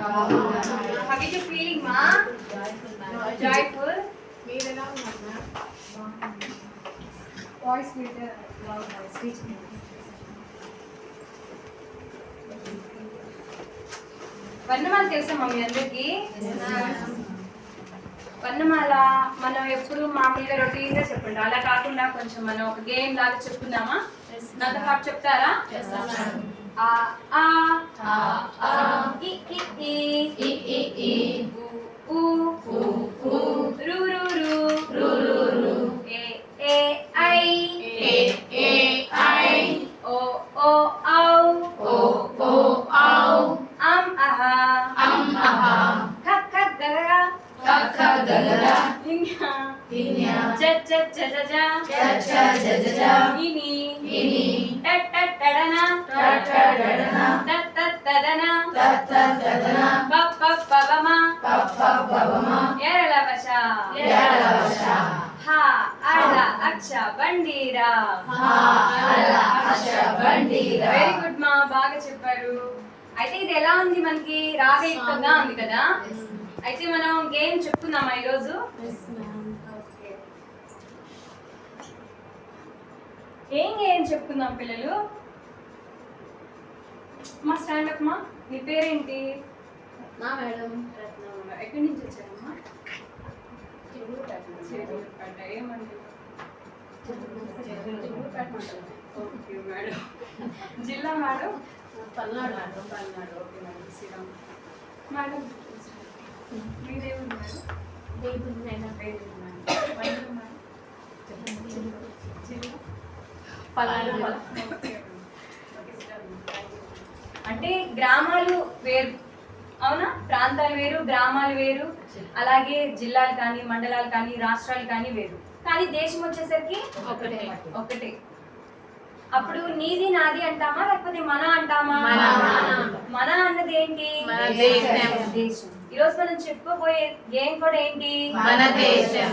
How is your feeling, ma? Joyful. Voice filter. Speech. వర్ణమాల తెలుసా mummy అందరికి? వర్ణమాల మనం ఎప్పుడు మామూలుగా రొటీన్గా చెప్పండి, అలా కాకుండా కొంచెం మనం ఒక గేమ్ లాగా చెప్పుకుందామా? నాతో పాటు చెప్తారా? ఆ ఆ ఇ ఇ ఇ ఉ ఉ రు రు రు ఏ ఏ ఐ ఓ ఓ ఔ ఖ ఖ గగ ఇన్య చ చ చ జ ఇని టట్ టట్ టడన తత్ తత్ తదన పప్ పప్ పవమ ఎరలవశ హ అల అక్ష బండిరా. వెరీ గుడ్ మా, బాగా చెప్పారు. అయితే ఇది ఎలా ఉంది? మనకి రాగయుక్తంగా ఉంది కదా. అయితే మనం గేమ్ చెప్పుకుందామా ఈరోజు? ఏం గేమ్ చెప్పుకుందాం పిల్లలు? మా స్టాండప్ మా, నీ పేరేంటి? మేడం. ఎక్కడి నుంచి వచ్చారమ్మా? ఏమంటారు? Okay madam. జిల్లా madam? Palnadu. Palnadu. Okay madam. Sriram madam. మీరేమి మేడం? అంటే గ్రామాలు వేరు, అవునా? ప్రాంతాలు వేరు, గ్రామాలు వేరు, అలాగే జిల్లాలు కానీ మండలాలు కానీ రాష్ట్రాలు కానీ వేరు, కానీ దేశం వచ్చేసరికి ఒకటే. అప్పుడు నీది నాది అంటామా లేకపోతే మన అంటామా? మన అన్నది ఏంటి? దేశం. ఈరోజు మనం చెప్పుకోబోయే గేమ్ కూడా ఏంటి? మన దేశం.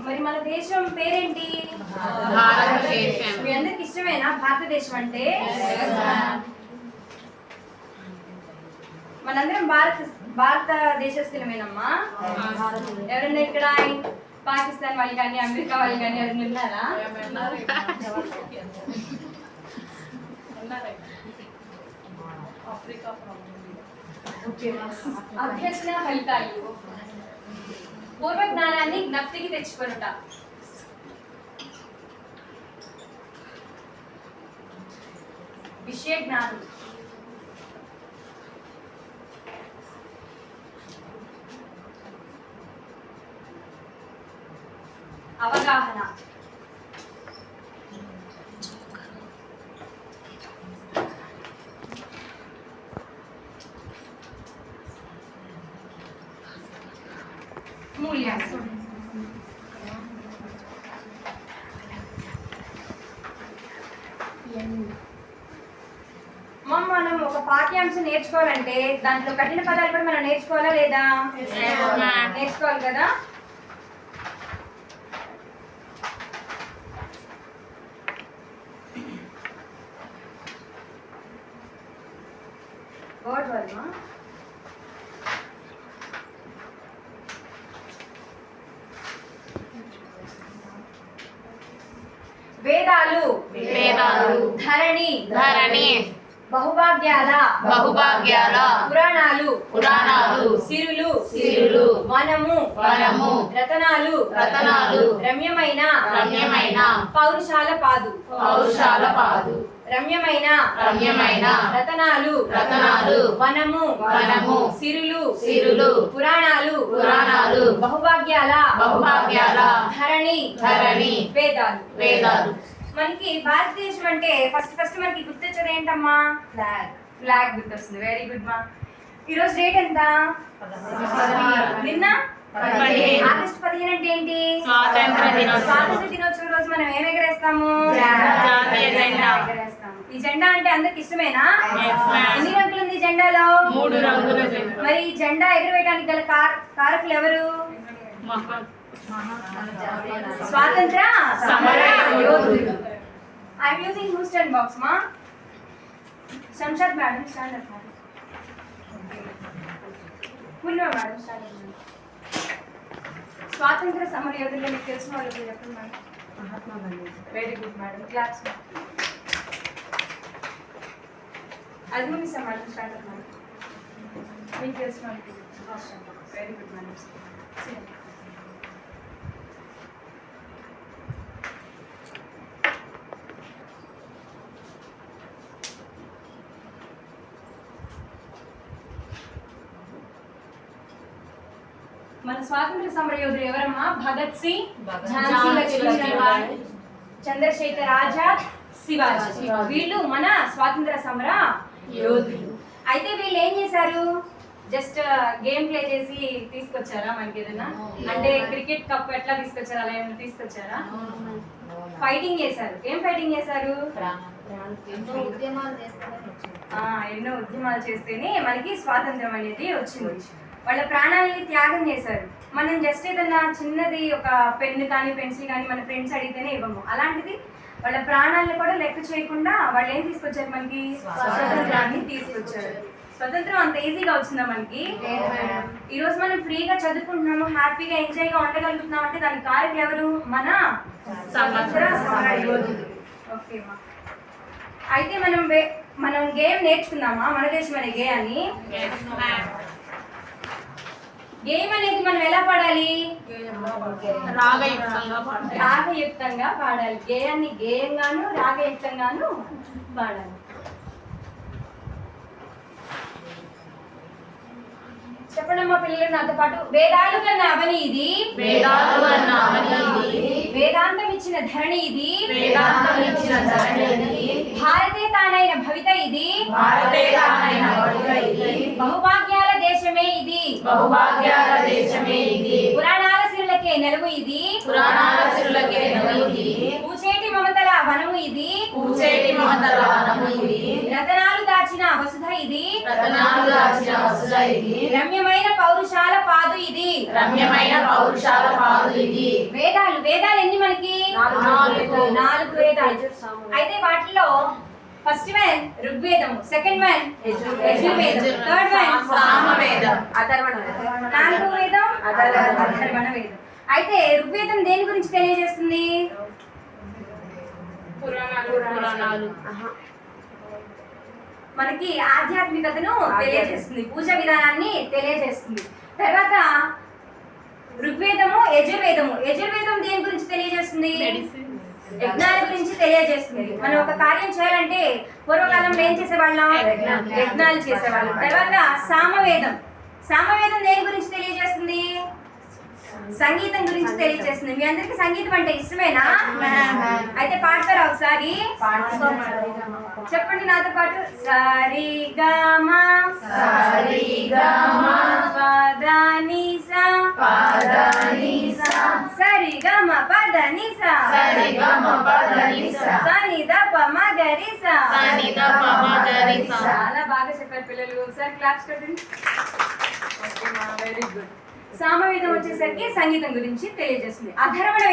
మరి మన దేశం పేరేంటి? భారతదేశం. మీ అందరికి ఇష్టమేనా భారతదేశం అంటే? మనందరం భారతదేశస్తులమేనమ్మా. ఎవరైనా ఇక్కడ పాకిస్తాన్ వాళ్ళు కానీ అమెరికా వాళ్ళు కానీ ఎవరైనా ఉన్నారా? అభ్యసన ఫలితాలు. పూర్వ జ్ఞానాన్ని జ్ఞప్తికి తెచ్చుకొనుట. విషయ జ్ఞానం. అవగాహన. మూల్యాంకనం. మనం ఒక పాఠ్యాంశం నేర్చుకోవాలంటే దాంట్లో కఠిన పదాలు కూడా మనం నేర్చుకోవాలా లేదా? నేర్చుకోవాలి కదా. వేదాలు. ధరణి. బహుభాగ్యాల. పురాణాలు. సిరులు. వనము. రతనాలు. రమ్యమైన. పౌరుషాల పాదు. రమ్యమైన. రతనాలు. వనము. సిరులు. పురాణాలు. బహుభాగ్యాల. ధరణి. వేదాలు. మనకి భారతదేశం అంటే ఫస్ట్ మనకి గుర్తొచ్చేది ఏంటమ్మా? ఫ్లాగ్ గుర్తొస్తుంది. వెరీ గుడ్ మా. ఈరోజు డేట్ ఎంత? నిన్న ఆగస్టు 15 అంటే ఏంటి? స్వాతంత్ర దినోత్సవం రోజు మనం ఏం ఎగరేస్తాము? ఎగరేస్తాము. ఈ జెండా అంటే అందరికి ఇష్టమేనా? Yes, ma'am. ఎన్ని రంగులు ఉంది జెండాలో? 3 రంగుల జెండా. మరి ఈ జెండా ఎగురవేయడానికి గల కారకులు ఎవరు? స్వాతంత్ర సమర యోధులు. ఐఎమ్ యూజింగ్ హూస్టన్ బాక్స్ మా. Shamshad madam stand up madam. Purnima madam stand up madam. స్వాతంత్ర సమర యోధులు మీకు తెలిసిన వాళ్ళు చెప్పండి మేడం. Mahatma Gandhi. Very good madam. Claps. Almunisa madam stand up madam. మీకు తెలిసిన వాళ్ళు వెరీ గుడ్ మేడం. మన స్వాతంత్ర సమర యోధులు ఎవరమ్మా? భగత్ సింగ్, ఝాన్సీ లక్ష్మీబాయి, చంద్రశేఖర్ ఆజాద్, శివాజీ. వీళ్ళు మన స్వాతంత్ర సమర యోధులు. అయితే వీళ్ళు ఏం చేశారు? జస్ట్ గేమ్ ప్లే చేసి తీసుకొచ్చారా మనకి ఏదైనా? అంటే క్రికెట్ కప్ ఎట్లా తీసుకొచ్చారా అలా ఏమైనా తీసుకొచ్చారా? ఫైటింగ్ చేశారు. ఏం ఫైటింగ్ చేశారు? ఎన్నో ఉద్యమాలు చేస్తేనే మనకి స్వాతంత్రం అనేది వచ్చింది. వాళ్ళ ప్రాణాలని త్యాగం చేశారు. మనం జస్ట్ ఏదన్నా చిన్నది ఒక పెన్ను కానీ పెన్సిల్ కానీ మన ఫ్రెండ్స్ అడిగితేనే ఇవ్వము. అలాంటిది వాళ్ళ ప్రాణాలను కూడా లెక్క చేయకుండా వాళ్ళు ఏం తీసుకొచ్చారు? మనకి స్వాతంత్రాన్ని తీసుకొచ్చారు. స్వతంత్రం అంత ఈజీగా వచ్చిందా మనకి? ఈ రోజు మనం ఫ్రీగా చదువుకుంటున్నాము, హ్యాపీగా ఎంజాయ్గా ఉండగలుగుతున్నాం అంటే దానికి కారణం ఎవరు? మన స్వాతంత్ర సమర యోధులు. ఓకే మా. అయితే మనం గేమ్ నేర్చుకున్నామా? మన దేశం అనే గేయాన్ని. గేమ్ అనేది మనం ఎలా పాడాలి? రాగయుక్తంగా పాడాలి. గేయాన్ని గేయంగాను రాగయుక్తంగాను పాడాలి. చెప్పండి అమ్మా పిల్లలు నాతో పాటు. వేదాలు కన్నా అవని ఇది, వేదాంతం ఇచ్చిన ధరణి ఇది, భారతే తానైన భవిత ఇది, బహుభాగ్యాల దేశమే ఇది, పురాణాల సిరులకే నెలవు ఇది, పూచేటి మమతల వనము ఇది, రతనాలు దాచిన వసుధ ఇది, రమ్యమైన పౌరుషాల పాదు ఇది, వేదాలు ఎన్ని మనకి? 4 వేదాలు. అయితే వాటిలో ఫస్ట్ వన్ ఋగ్వేదము, సెకండ్ వన్ యజుర్వేదం, థర్డ్ వన్ సామవేదం, నాలుగో వేదం అథర్వణ వేదం. అయితే ఋగ్వేదం దేని గురించి తెలియజేస్తుంది? పురాణాలు. మనకి ఆధ్యాత్మికతను తెలియజేస్తుంది, పూజా విధానాన్ని తెలియజేస్తుంది. తర్వాత ఋగ్వేదము, యజుర్వేదం దేని గురించి తెలియజేస్తుంది? యజ్ఞాల గురించి తెలియజేస్తుంది. మనం ఒక కార్యం చేయాలంటే పూర్వకాలంలో ఏం చేసేవాళ్ళం? యజ్ఞాలు చేసేవాళ్ళం. తర్వాత సామవేదం దేని గురించి తెలియజేస్తుంది? సంగీతం గురించి తెలియజేస్తుంది. మీ అందరికి సంగీతం అంటే ఇష్టమేనా? అయితే పాడతారా ఒకసారి? చెప్పండి నాతో పాటు. సరి గమ పదని సా, సరి గమ పదని సా, సని దప మగరి సా. చాలా బాగా చెప్పారు పిల్లలు. ఒకసారి క్లాప్స్ కొట్టండి. Very good. సామవేదం వచ్చేసరికి సంగీతం గురించి తెలియజేస్తుంది. అధర్వణ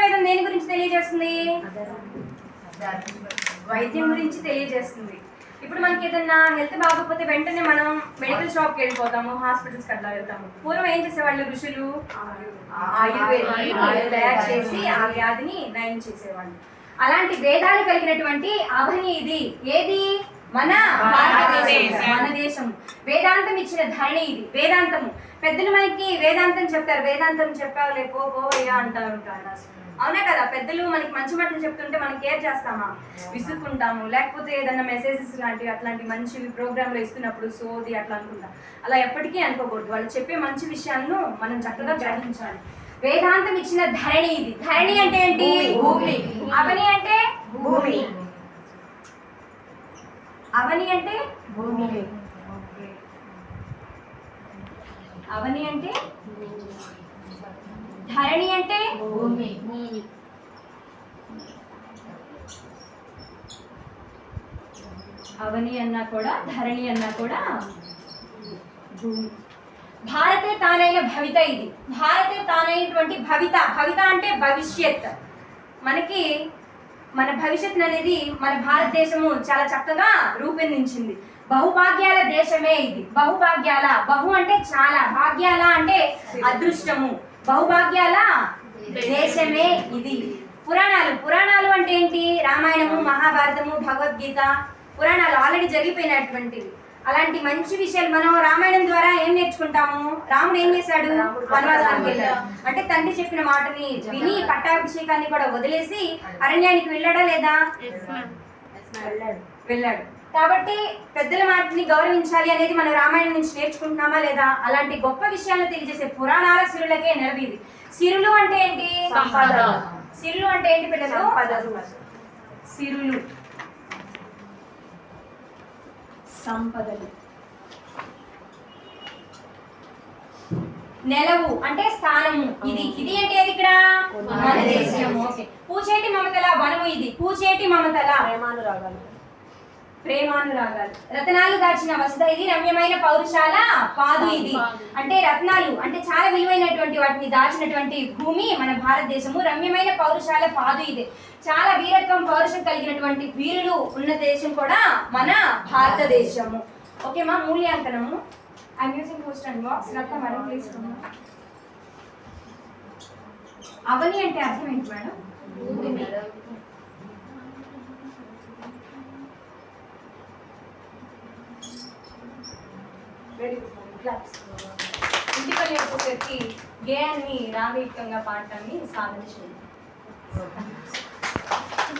వేదం దేని గురించి తెలియజేస్తుంది? వైద్యం గురించి తెలియజేస్తుంది. ఇప్పుడు మనకి ఏదన్నా హెల్త్ బాగోకపోతే వెంటనే మనం మెడికల్ షాప్కి వెళ్ళిపోతాము, హాస్పిటల్స్కి అట్లా వెళ్తాము. పూర్వం ఏం చేసేవాళ్ళు? ఋషులు ఆయుర్వేదాన్ని తయారు చేసి ఆ వ్యాధిని నయం చేసేవాళ్ళు. అలాంటి వేదాలు కలిగినటువంటి అవని ఇది. ఏది? మన భారతదేశం, మన దేశం. వేదాంతం ఇచ్చిన ధరణి ఇది. వేదాంతము పెద్దలు మనకి వేదాంతం చెప్తారు. వేదాంతం చెప్పావులే పోవయ్యా అంటారు ఉంటారు. అవునా కదా? పెద్దలు మనకి మంచి మాటలు చెప్తుంటే మనం కేర్ చేస్తామా? విసుక్కుంటాము. లేకపోతే ఏదన్నా మెసేజెస్ లాంటివి అట్లాంటి మంచి ప్రోగ్రాంలో ఇస్తున్నప్పుడు సోది అట్లా అనుకుంటాం. అలా ఎప్పటికీ అనుకోకూడదు. వాళ్ళు చెప్పే మంచి విషయాలను మనం చక్కగా గ్రహించాలి. వేదాంతం ఇచ్చిన ధరణి ఇది. ధరణి అంటే ఏంటి? భూమి. అవని అంటే భూమి. అవని అంటే భూమి. అవని అంటే ధరణి అంటే భూమి. అవని అన్నా కూడా ధరణి అన్నా కూడా భూమి. భారతే తానైన భవిత ఇది. భారతే తానైనటువంటి భవిత. భవిత అంటే భవిష్యత్. మనకి మన భవిష్యత్తు అనేది మన భారతదేశము చాలా చక్కగా రూపొందించింది. బహుభాగ్యాల దేశమే ఇది. బహుభాగ్యాల, బహు అంటే చాలా, భాగ్యాల అంటే అదృష్టము. బహుభాగ్యాల దేశమే ఇది. పురాణాలు. పురాణాలు అంటే ఏంటి? రామాయణము, మహాభారతము, భగవద్గీత పురాణాలు ఆల్రెడీ జరిగిపోయినటువంటివి. అలాంటి మంచి విషయాలు మనం రామాయణం ద్వారా ఏం నేర్చుకుంటాము? రాముడు ఏం చేశాడు? వనవాసానికి వెళ్ళాడు. అంటే తండ్రి చెప్పిన మాటని విని పట్టాభిషేకాన్ని కూడా వదిలేసి అరణ్యానికి వెళ్ళాడా లేదా? వెళ్ళాడు. కాబట్టి పెద్దల మాటని గౌరవించాలి అనేది మనం రామాయణం నుంచి నేర్చుకుంటున్నామా లేదా? అలాంటి గొప్ప విషయాలను తెలియజేసే పురాణాల సిరులకే నిలబీది. సిరులు అంటే ఏంటి? సంపద. సిరులు అంటే ఏంటి పిల్లలు? సిరులు సంపదలు. నెలవు అంటే స్థానము. ఇది ఇది అంటే ఏది? ఇక్కడ మన దేశము. ఓకే. పూచేటి మమతల వనము ఇది. పూచేటి మమతల ప్రేమానురాగాలు. రత్నాలు దాచిన వసుధ ఇది. రమ్యమైన పౌరుషాల పాదు ఇది. అంటే రత్నాలు అంటే చాలా విలువైనటువంటి వాటిని దాచినటువంటి భూమి మన భారతదేశము. రమ్యమైన పౌరుషాల పాదు ఇది. చాలా వీరత్వం, పౌరుషం కలిగినటువంటి వీరులు ఉన్న దేశం కూడా మన భారతదేశము. ఓకే మా మూల్యాంకనము. I'm using post and box. Ratna madam please. అవని అంటే అర్థం ఏంటి మేడం? Very good claps. ఇంటిపల్లి వచ్చేసరికి గేయాన్ని రాగయుక్తంగా పాడటాన్ని సాధన చేయండి.